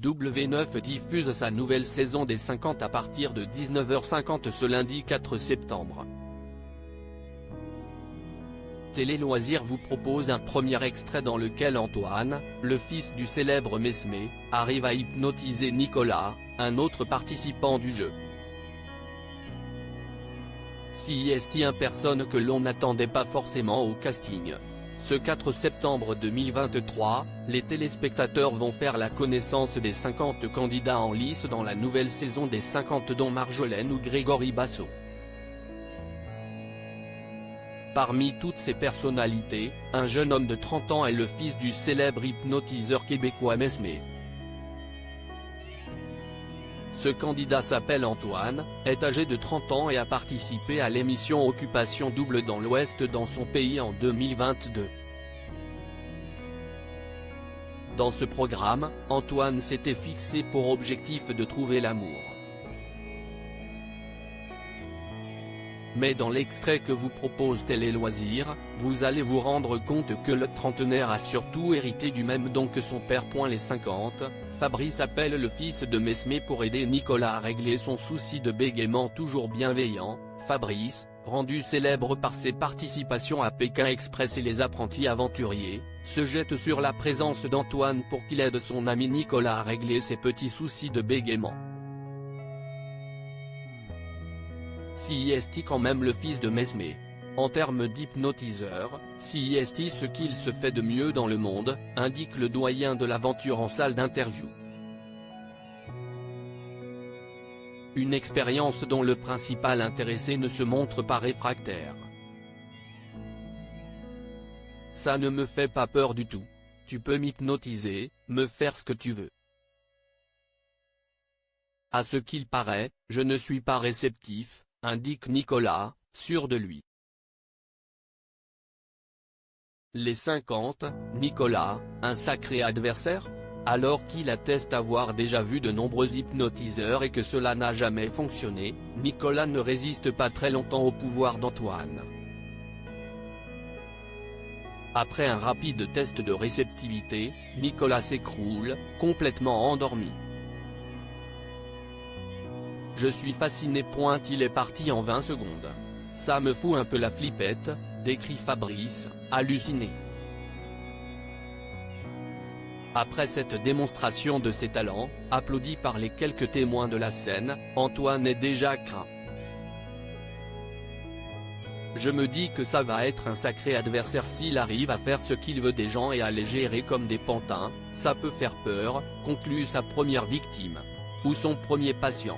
W9 diffuse sa nouvelle saison des 50 à partir de 19h50 ce lundi 4 septembre. Télé Loisirs vous propose un premier extrait dans lequel Antoine, le fils du célèbre Mesmé, arrive à hypnotiser Nicolas, un autre participant du jeu. CIST, une personne que l'on n'attendait pas forcément au casting. Ce 4 septembre 2023, les téléspectateurs vont faire la connaissance des 50 candidats en lice dans la nouvelle saison des 50 dont Marjolaine ou Grégory Basso. Parmi toutes ces personnalités, un jeune homme de 30 ans est le fils du célèbre hypnotiseur québécois Mesmé. Ce candidat s'appelle Antoine, est âgé de 30 ans et a participé à l'émission Occupation Double dans l'Ouest dans son pays en 2022. Dans ce programme, Antoine s'était fixé pour objectif de trouver l'amour. Mais dans l'extrait que vous propose Télé Loisirs, vous allez vous rendre compte que le trentenaire a surtout hérité du même don que son père. Les 50, Fabrice appelle le fils de Mesmé pour aider Nicolas à régler son souci de bégaiement toujours bienveillant. Fabrice, rendu célèbre par ses participations à Pékin Express et les apprentis aventuriers, se jette sur la présence d'Antoine pour qu'il aide son ami Nicolas à régler ses petits soucis de bégaiement. CIST quand même le fils de Mesmé. En termes d'hypnotiseur, CIST ce qu'il se fait de mieux dans le monde, indique le doyen de l'aventure en salle d'interview. Une expérience dont le principal intéressé ne se montre pas réfractaire. Ça ne me fait pas peur du tout. Tu peux m'hypnotiser, me faire ce que tu veux. À ce qu'il paraît, je ne suis pas réceptif, indique Nicolas, sûr de lui. Les 50, Nicolas, un sacré adversaire? Alors qu'il atteste avoir déjà vu de nombreux hypnotiseurs et que cela n'a jamais fonctionné, Nicolas ne résiste pas très longtemps au pouvoir d'Antoine. Après un rapide test de réceptivité, Nicolas s'écroule, complètement endormi. Je suis fasciné. Il est parti en 20 secondes. Ça me fout un peu la flippette, décrit Fabrice, halluciné. Après cette démonstration de ses talents, applaudi par les quelques témoins de la scène, Antoine est déjà craint. Je me dis que ça va être un sacré adversaire s'il arrive à faire ce qu'il veut des gens et à les gérer comme des pantins, ça peut faire peur, conclut sa première victime. Ou son premier patient.